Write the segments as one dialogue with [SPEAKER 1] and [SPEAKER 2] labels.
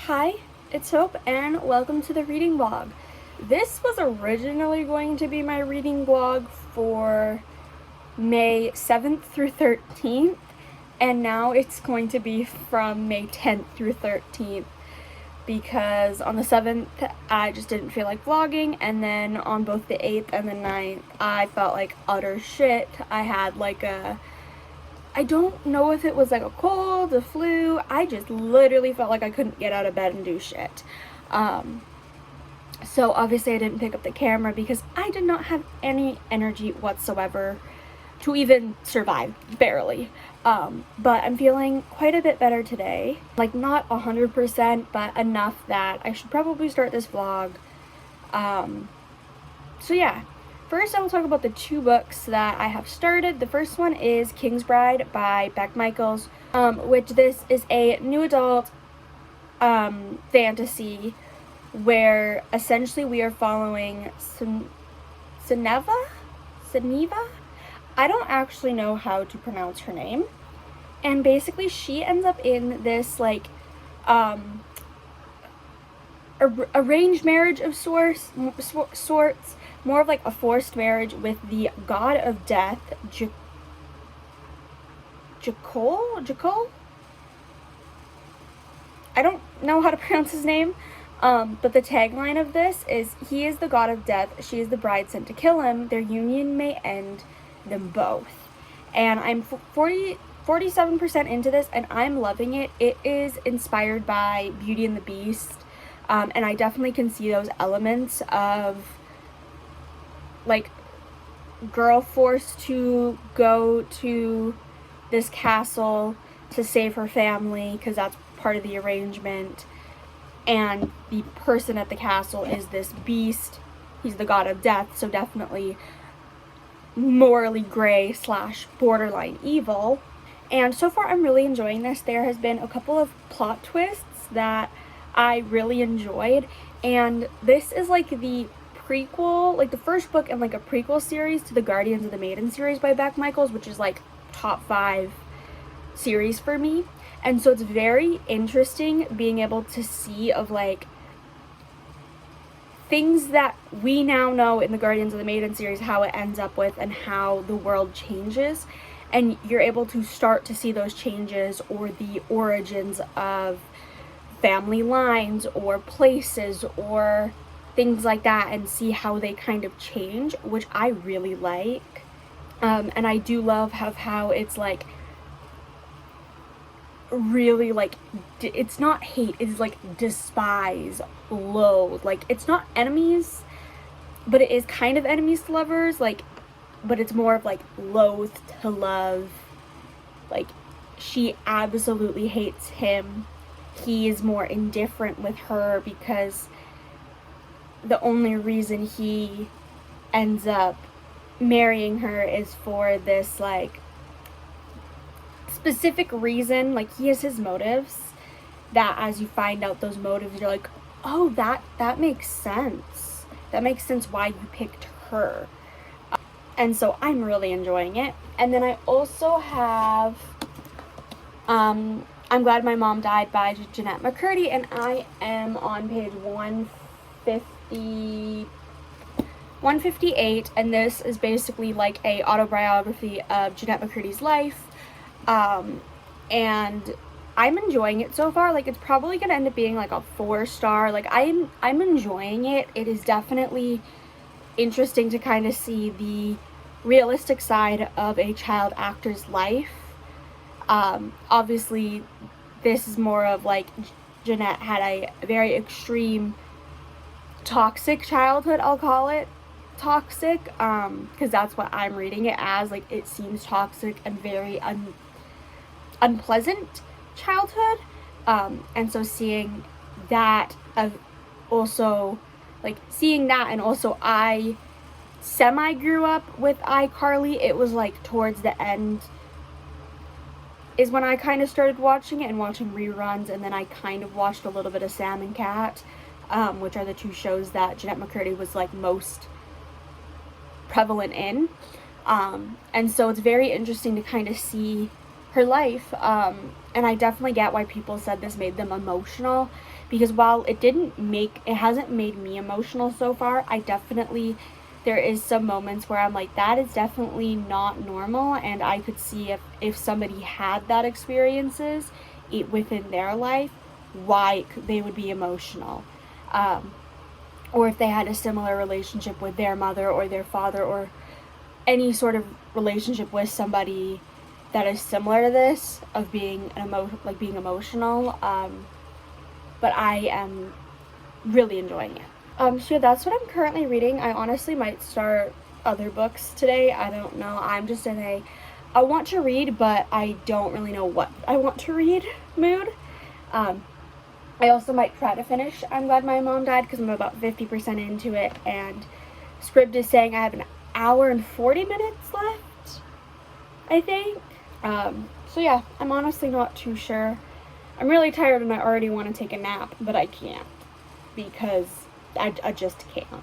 [SPEAKER 1] Hi, it's Hope, and welcome to the reading vlog. This was originally going to be my reading vlog for May 7th through 13th, and now it's going to be from May 10th through 13th, because on the 7th, I just didn't feel like vlogging, and then on both the 8th and the 9th, I felt like utter shit. I had I don't know if it was like a cold, a flu. I just literally felt like I couldn't get out of bed and do shit. So obviously I didn't pick up the camera because I did not have any energy whatsoever to even survive, barely. But I'm feeling quite a bit better today. Like not 100%, but enough that I should probably start this vlog. So yeah. First, I will talk about the two books that I have started. The first one is King's Bride by Beck Michaels, which this is a new adult fantasy where essentially we are following Seneva? I don't actually know how to pronounce her name. And basically she ends up in this arranged marriage of sorts, more of like a forced marriage with the god of death, Jakol? I don't know how to pronounce his name, but the tagline of this is, he is the god of death, she is the bride sent to kill him, their union may end them both. And I'm 47% into this, and I'm loving it. It is inspired by Beauty and the Beast, and I definitely can see those elements of like girl forced to go to this castle to save her family because that's part of the arrangement, and the person at the castle is this beast. He's the god of death, so definitely morally gray / borderline evil. And so far I'm really enjoying this. There has been a couple of plot twists that I really enjoyed, and this is like the prequel, like the first book in like a prequel series to the Guardians of the Maiden series by Beck Michaels, which is like top 5 series for me. And so it's very interesting being able to see of like things that we now know in the Guardians of the Maiden series, how it ends up with and how the world changes, and you're able to start to see those changes or the origins of family lines or places or things like that, and see how they kind of change, which I really like. And I do love how it's like really like it's not hate, it's like despise, loathe. Like it's not enemies, but it is kind of enemies to lovers, like, but it's more of like loathe to love. Like she absolutely hates him, he is more indifferent with her because the only reason he ends up marrying her is for this like specific reason. Like he has his motives that as you find out those motives, you're like, oh, that makes sense. That makes sense why you picked her. And so I'm really enjoying it. And then I also have I'm Glad My Mom Died by Jeanette McCurdy, and I am on page 158, and this is basically like a autobiography of Jeanette McCurdy's life, and I'm enjoying it so far. Like it's probably gonna end up being like a 4-star. Like I'm enjoying it. It is definitely interesting to kind of see the realistic side of a child actor's life. Obviously this is more of like Jeanette had a very extreme toxic childhood, I'll call it toxic, because that's what I'm reading it as. Like it seems toxic and very unpleasant childhood, and so seeing that also like seeing that, and also I semi grew up with iCarly. It was like towards the end is when I kind of started watching it and watching reruns, and then I kind of watched a little bit of Sam and Cat, which are the two shows that Jeanette McCurdy was like most prevalent in, and so it's very interesting to kind of see her life, and I definitely get why people said this made them emotional, because while it hasn't made me emotional so far, there is some moments where I'm like, that is definitely not normal, and I could see if somebody had that experiences within their life, why they would be emotional. Or if they had a similar relationship with their mother or their father, or any sort of relationship with somebody that is similar to this, of being being emotional. But I am really enjoying it. So yeah, that's what I'm currently reading. I honestly might start other books today. I don't know. I'm just in I want to read, but I don't really know what I want to read mood. I also might try to finish I'm Glad My Mom Died, because I'm about 50% into it, and Scribd is saying I have an hour and 40 minutes left, I think. So yeah, I'm honestly not too sure. I'm really tired and I already want to take a nap, but I can't, because I just can't.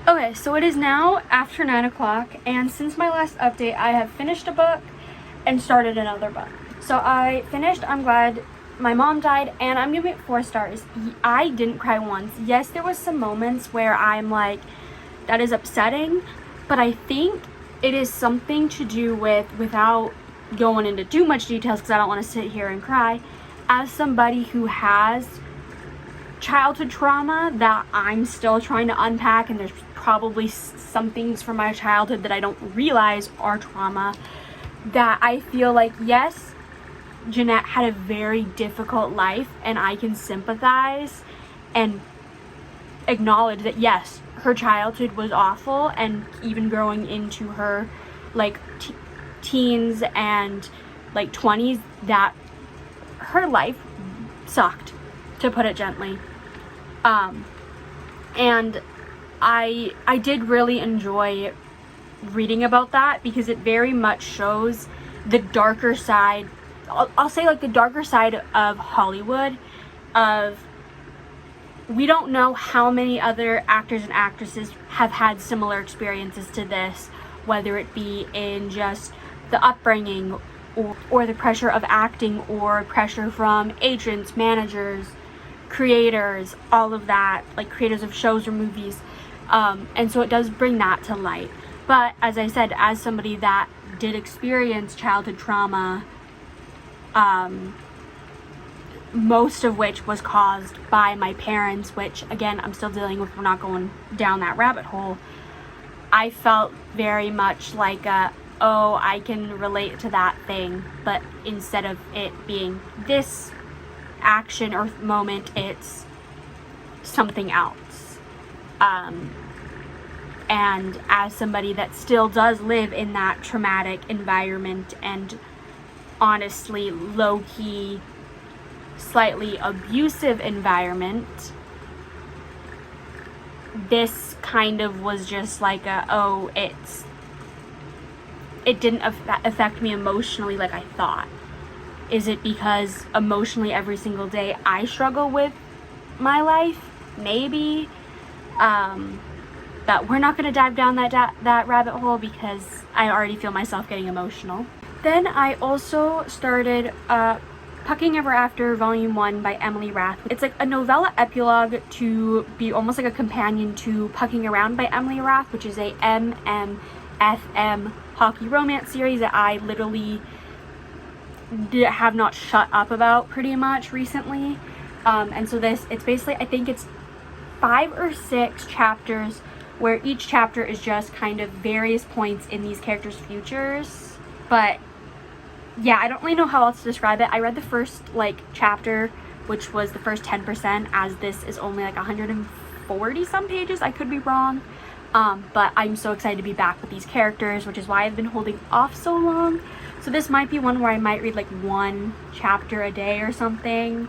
[SPEAKER 1] Okay, so it is now after 9 o'clock, and since my last update, I have finished a book and started another book. So I finished I'm Glad My Mom Died, and I'm giving it 4 stars. I didn't cry once. Yes, there was some moments where I'm like, that is upsetting, but I think it is something to do with, without going into too much details because I don't want to sit here and cry, as somebody who has childhood trauma that I'm still trying to unpack, and there's probably some things from my childhood that I don't realize are trauma, that I feel like, yes, Jeanette had a very difficult life, and I can sympathize and acknowledge that, yes, her childhood was awful, and even growing into her like teens and like 20s, that her life sucked, to put it gently. And I did really enjoy reading about that, because it very much shows the darker side, I'll say like the darker side of Hollywood. Of, we don't know how many other actors and actresses have had similar experiences to this, whether it be in just the upbringing, or the pressure of acting, or pressure from agents, managers, creators, all of that, like creators of shows or movies. And so it does bring that to light. But as I said, as somebody that did experience childhood trauma, most of which was caused by my parents, which again I'm still dealing with, we're not going down that rabbit hole, I felt very much like oh, I can relate to that thing, but instead of it being this action or moment, it's something else. And as somebody that still does live in that traumatic environment, and honestly low-key slightly abusive environment, this kind of was just like it didn't affect me emotionally like I thought. Is it because emotionally every single day I struggle with my life? Maybe. But we're not going to dive down that rabbit hole, because I already feel myself getting emotional. Then I also started Pucking Ever After Volume 1 by Emily Rath. It's like a novella epilogue to be almost like a companion to Pucking Around by Emily Rath, which is a MMFM hockey romance series that I literally have not shut up about pretty much recently. And so it's basically, I think it's 5 or 6 chapters, where each chapter is just kind of various points in these characters' futures. But yeah, I don't really know how else to describe it. I read the first chapter, which was the first 10%, as this is only like 140 some pages. I could be wrong. But I'm so excited to be back with these characters, which is why I've been holding off so long. So this might be one where I might read like 1 chapter a day or something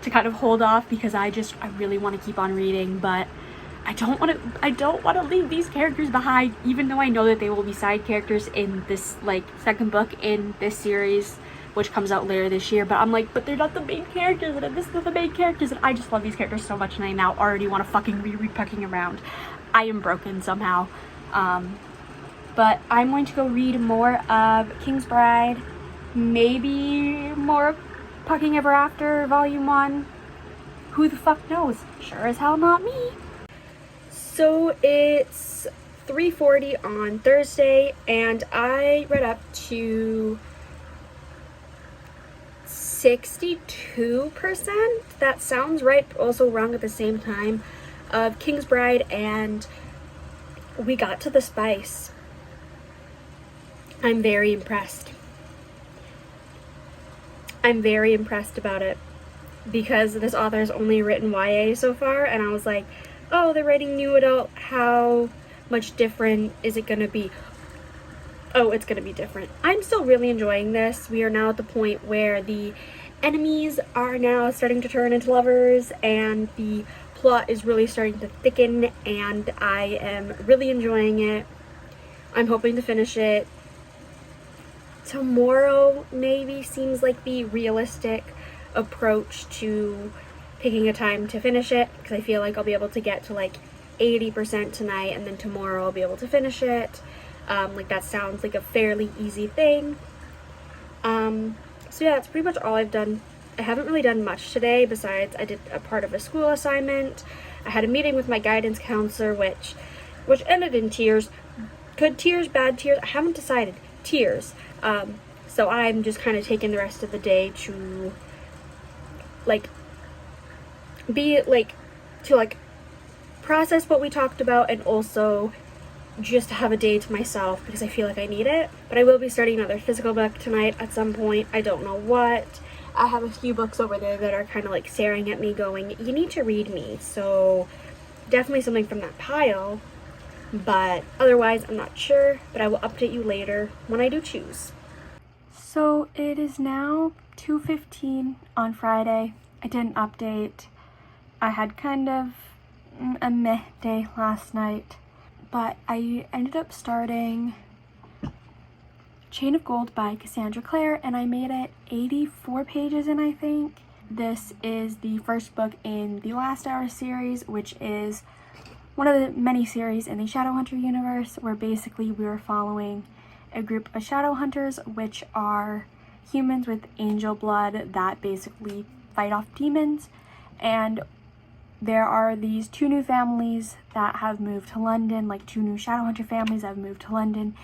[SPEAKER 1] to kind of hold off, because I really want to keep on reading, but I don't want to leave these characters behind, even though I know that they will be side characters in this second book in this series, which comes out later this year. But I'm like, but they're not the main characters, and this is the main characters, and I just love these characters so much, and I now already want to fucking reread Pucking Around. I am broken somehow. But I'm going to go read more of King's Bride maybe more Pucking Ever After Volume 1. Who the fuck knows? Sure as hell not me. So it's 3:40 on Thursday, and I read up to 62%. That sounds right, but also wrong at the same time, of King's Bride, and we got to the spice. I'm very impressed. I'm very impressed about it, because this author has only written YA so far, and I was like, oh, they're writing new adult, how much different is it gonna be? Oh, it's gonna be different. I'm still really enjoying this. We are now at the point where the enemies are now starting to turn into lovers, and the plot is really starting to thicken, and I am really enjoying it. I'm hoping to finish it tomorrow. Maybe seems like the realistic approach to picking a time to finish it, because I feel like I'll be able to get to like 80% tonight, and then tomorrow I'll be able to finish it. Like that sounds like a fairly easy thing. So yeah, that's pretty much all I've done. I haven't really done much today, besides I did a part of a school assignment. I had a meeting with my guidance counselor, which ended in tears. Good tears, bad tears, I haven't decided. Tears. So I'm just kind of taking the rest of the day to process what we talked about, and also just to have a day to myself, because I feel like I need it. But I will be starting another physical book tonight at some point. I don't know what. I have a few books over there that are kind of like staring at me going, you need to read me. So definitely something from that pile, but otherwise I'm not sure, but I will update you later when I do choose. So it is now 2:15 on Friday. I didn't update. I had kind of a meh day last night, but I ended up starting Chain of Gold by Cassandra Clare, and I made it 84 pages in, I think. This is the first book in the Last Hour series, which is one of the many series in the Shadowhunter universe, where basically we are following a group of Shadowhunters, which are humans with angel blood that basically fight off demons. And there are these two new families that have moved to London, like two new Shadowhunter families that have moved to London.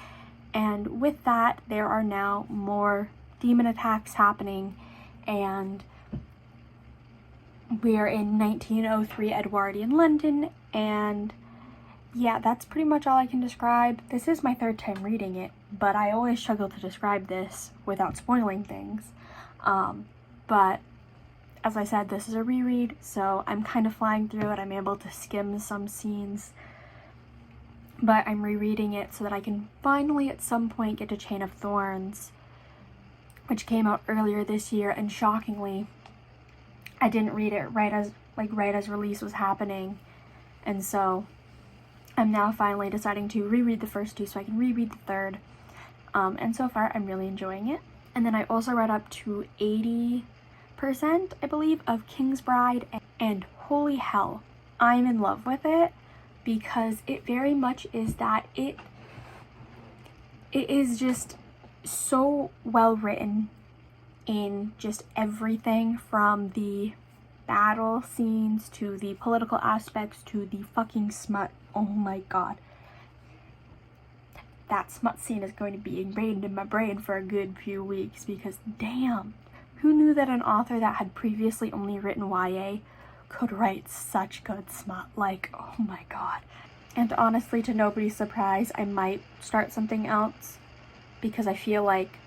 [SPEAKER 1] And with that, there are now more demon attacks happening, and we are in 1903 Edwardian London, and yeah, that's pretty much all I can describe. This is my third time reading it, but I always struggle to describe this without spoiling things. But as I said, this is a reread, so I'm kind of flying through it. I'm able to skim some scenes, but I'm rereading it so that I can finally at some point get to Chain of Thorns, which came out earlier this year, and shockingly, I didn't read it right as release was happening, and so I'm now finally deciding to reread the first two so I can reread the third, and so far I'm really enjoying it. And then I also read up to 80%, I believe, of King's Bride, and holy hell, I'm in love with it, because it very much is that. It is just so well written in just everything, from the battle scenes to the political aspects to the fucking smut. Oh my god. That smut scene is going to be ingrained in my brain for a good few weeks, because damn, who knew that an author that had previously only written YA could write such good smut? Like, oh my god. And honestly, to nobody's surprise, I might start something else, because I feel like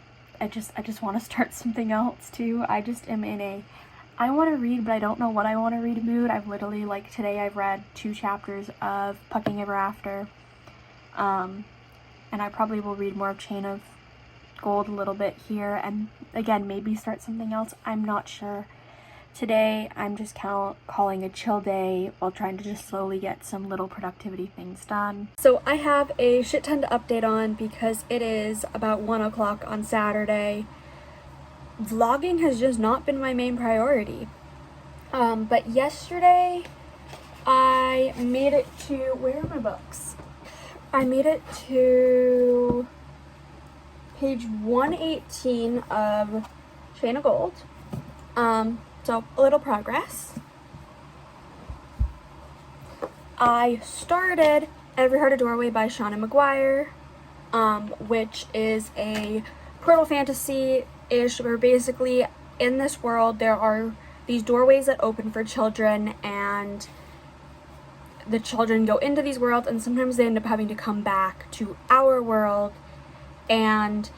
[SPEAKER 1] I just want to start something else too. I just am in a I want to read, but I don't know what I want to read mood. I've literally, like today, I've read 2 chapters of Pucking Ever After, and I probably will read more of Chain of Gold a little bit here, and again, maybe start something else. I'm not sure. Today, I'm just calling a chill day while trying to just slowly get some little productivity things done. So I have a shit ton to update on, because it is about 1 o'clock on Saturday. Vlogging has just not been my main priority. But yesterday, I made it to, where are my books? I made it to page 118 of Chain of Gold. So a little progress. I started Every Heart a Doorway by Shauna McGuire, which is a portal fantasy-ish, where basically in this world there are these doorways that open for children, and the children go into these worlds, and sometimes they end up having to come back to our world, and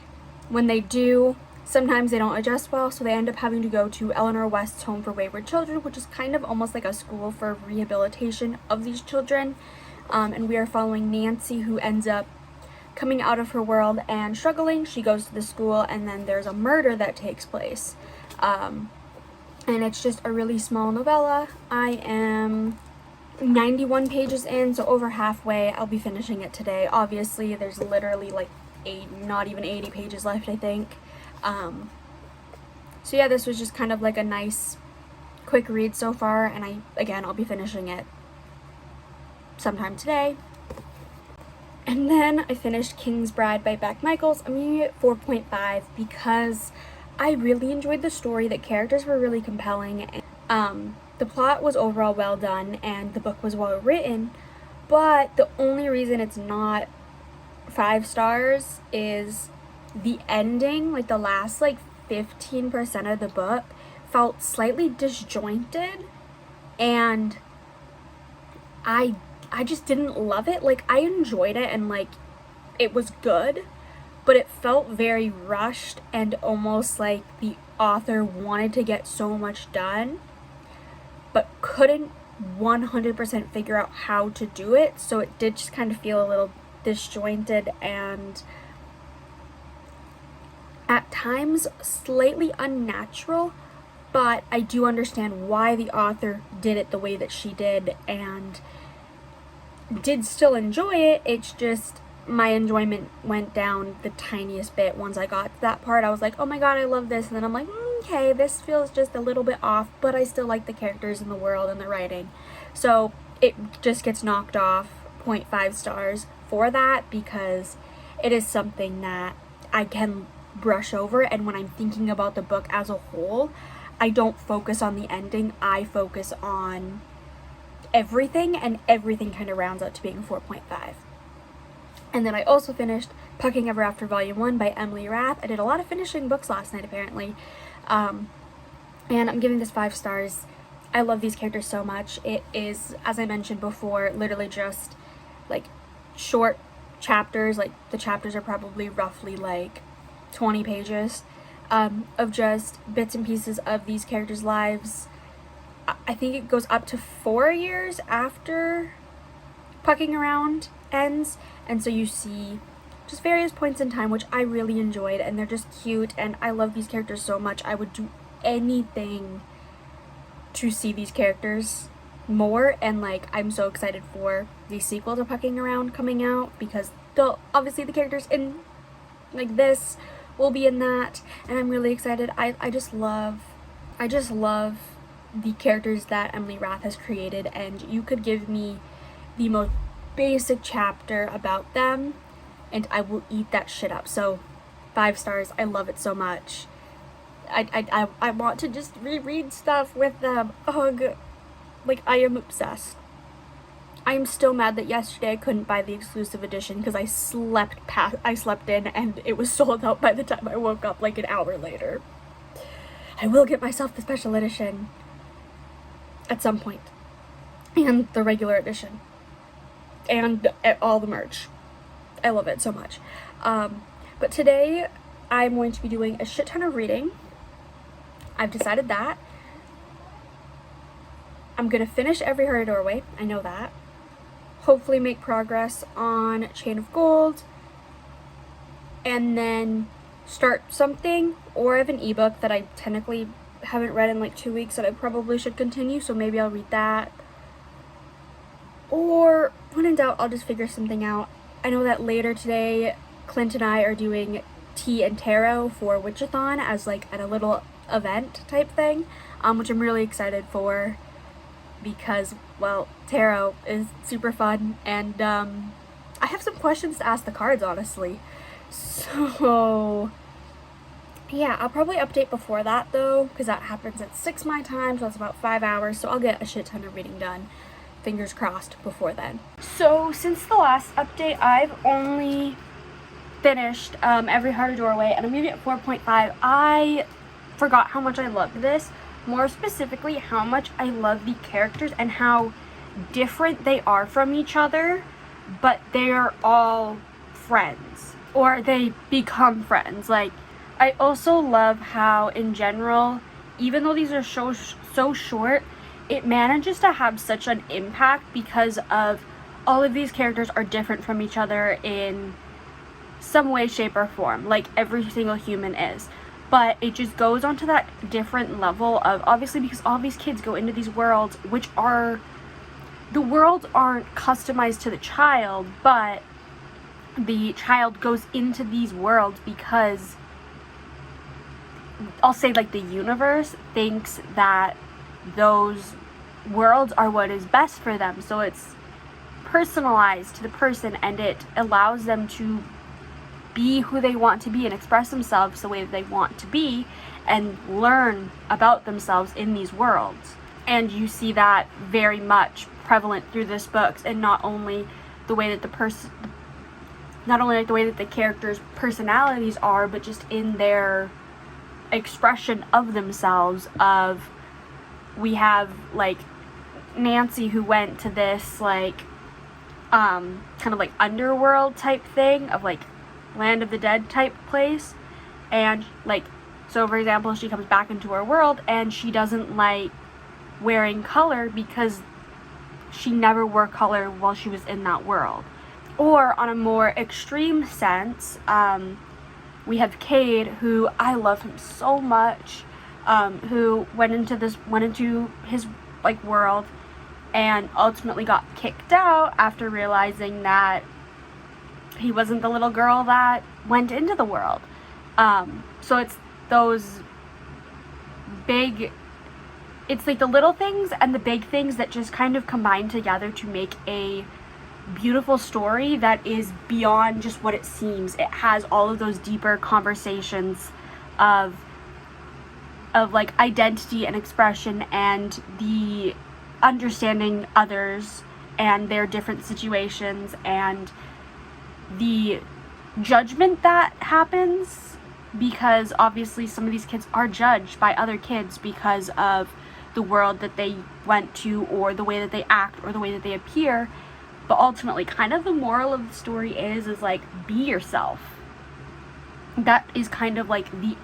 [SPEAKER 1] when they do, sometimes they don't adjust well, so they end up having to go to Eleanor West's Home for Wayward Children, which is kind of almost like a school for rehabilitation of these children. And we are following Nancy, who ends up coming out of her world and struggling. She goes to the school, and then there's a murder that takes place. And it's just a really small novella. I am 91 pages in, so over halfway. I'll be finishing it today. Obviously, there's literally like not even 80 pages left, I think. So yeah, this was just kind of like a nice quick read so far, and I'll be finishing it sometime today. And then I finished King's Bride by Beck Michaels. I'm giving it 4.5 because I really enjoyed the story. The characters were really compelling, and the plot was overall well done, and the book was well written, but the only reason it's not 5 stars is the ending. Like the last 15% of the book felt slightly disjointed, and I just didn't love it. Like, I enjoyed it, and it was good, but it felt very rushed, and almost like the author wanted to get so much done but couldn't 100% figure out how to do it. So it did just kind of feel a little disjointed, and at times slightly unnatural, but I do understand why the author did it the way that she did, and did still enjoy it. It's just my enjoyment went down the tiniest bit. Once I got to that part, I was like, oh my god, I love this, and then I'm like, okay, this feels just a little bit off, but I still like the characters in the world and the writing. So it just gets knocked off 0.5 stars for that, because it is something that I can brush over, and when I'm thinking about the book as a whole, I don't focus on the ending. I focus on everything, and everything kind of rounds out to being a 4.5. And then I also finished Pucking Ever After Volume 1 by Emily Rath. I did a lot of finishing books last night, apparently. And I'm giving this 5 stars. I love these characters so much. It is, as I mentioned before, literally just short chapters. The chapters are probably roughly 20 pages of just bits and pieces of these characters' lives. I think it goes up to 4 years after Pucking Around ends, and so you see just various points in time, which I really enjoyed, and they're just cute, and I love these characters so much. I would do anything to see these characters more, and I'm so excited for the sequel to Pucking Around coming out, because obviously the characters in this will be in that, and I'm really excited. I just love the characters that Emily Rath has created, and you could give me the most basic chapter about them and I will eat that shit up. So 5 stars. I love it so much. I want to just reread stuff with them. Ugh. I am obsessed. I am still mad that yesterday I couldn't buy the exclusive edition because I slept in and it was sold out by the time I woke up an hour later. I will get myself the special edition at some point, and the regular edition, and all the merch. I love it so much. But today I'm going to be doing a shit ton of reading. I've decided that. I'm gonna finish Every Heart a Doorway, I know that. Hopefully make progress on Chain of Gold, and then start something, or I have an ebook that I technically haven't read in 2 weeks that I probably should continue, so maybe I'll read that. Or when in doubt, I'll just figure something out. I know that later today, Clint and I are doing tea and tarot for Witchathon as at a little event type thing, which I'm really excited for because, well, tarot is super fun, and I have some questions to ask the cards, honestly. So yeah, I'll probably update before that though, because that happens at 6 my time, so that's about 5 hours, so I'll get a shit ton of reading done, fingers crossed, before then. So since the last update, I've only finished Every Heart a Doorway, and I'm giving it 4.5. I forgot how much I loved this, more specifically how much I love the characters and how different they are from each other, but they're all friends, or they become friends. Like, I also love how, in general, even though these are so short, it manages to have such an impact because of all of these characters are different from each other in some way, shape, or form, like every single human is. But it just goes on to that different level of, obviously, because all these kids go into these worlds, which are, the worlds aren't customized to the child, but the child goes into these worlds because, I'll say, like, the universe thinks that those worlds are what is best for them. So it's personalized to the person, and it allows them to be who they want to be and express themselves the way that they want to be and learn about themselves in these worlds. And you see that very much prevalent through this book, and not only the way that the characters' personalities are, but just in their expression of themselves. Of, we have like Nancy, who went to this like kind of like underworld type thing, of like Land of the Dead type place, and like, so for example, she comes back into her world and she doesn't like wearing color because she never wore color while she was in that world. Or on a more extreme sense, we have Cade, who I love him so much, who went into his like world and ultimately got kicked out after realizing that he wasn't the little girl that went into the world. So it's those big, it's like the little things and the big things that just kind of combine together to make a beautiful story that is beyond just what it seems. It has all of those deeper conversations of like identity and expression, and the understanding others and their different situations, and the judgment that happens, because obviously some of these kids are judged by other kids because of the world that they went to, or the way that they act, or the way that they appear. But ultimately, kind of the moral of the story is like, be yourself. That is kind of like the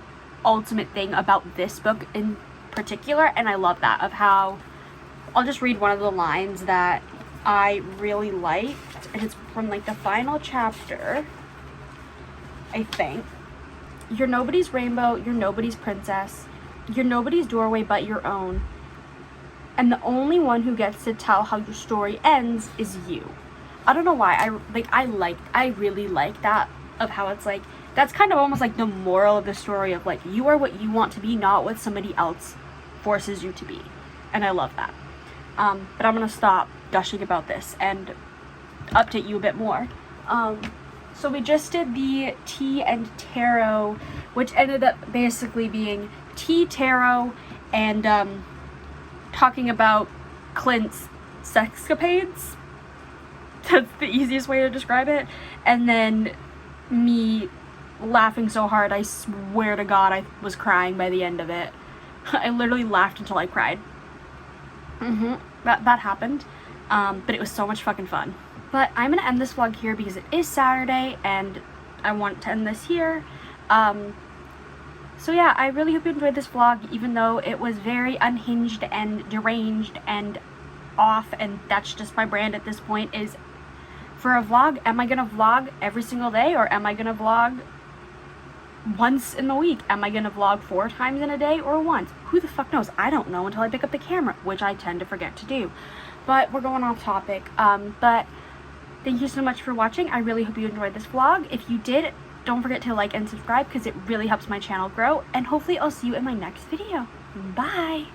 [SPEAKER 1] ultimate thing about this book in particular, and I love that, of how, I'll just read one of the lines that I really liked, and it's from like the final chapter, I think. You're nobody's rainbow, you're nobody's princess, you're nobody's doorway but your own, and the only one who gets to tell how your story ends is you. I don't know why, I really like that, of how it's like, that's kind of almost like the moral of the story, of like, you are what you want to be, not what somebody else forces you to be. And I love that. But I'm gonna stop gushing about this and update you a bit more. So we just did the tea and tarot, which ended up basically being tea, tarot, and talking about Clint's sexcapades. That's the easiest way to describe it. And then me laughing so hard, I swear to God, I was crying by the end of it. I literally laughed until I cried. That happened. But it was so much fucking fun. But I'm gonna end this vlog here because it is Saturday and I want to end this here. So yeah, I really hope you enjoyed this vlog, even though it was very unhinged and deranged and off, and that's just my brand at this point. Is for a vlog, am I gonna vlog every single day, or am I gonna vlog once in the week? Am I gonna vlog 4 times in a day, or once? Who the fuck knows? I don't know until I pick up the camera, which I tend to forget to do. But we're going off topic. But thank you so much for watching. I really hope you enjoyed this vlog. If you did, don't forget to like and subscribe, because it really helps my channel grow, and hopefully I'll see you in my next video. Bye!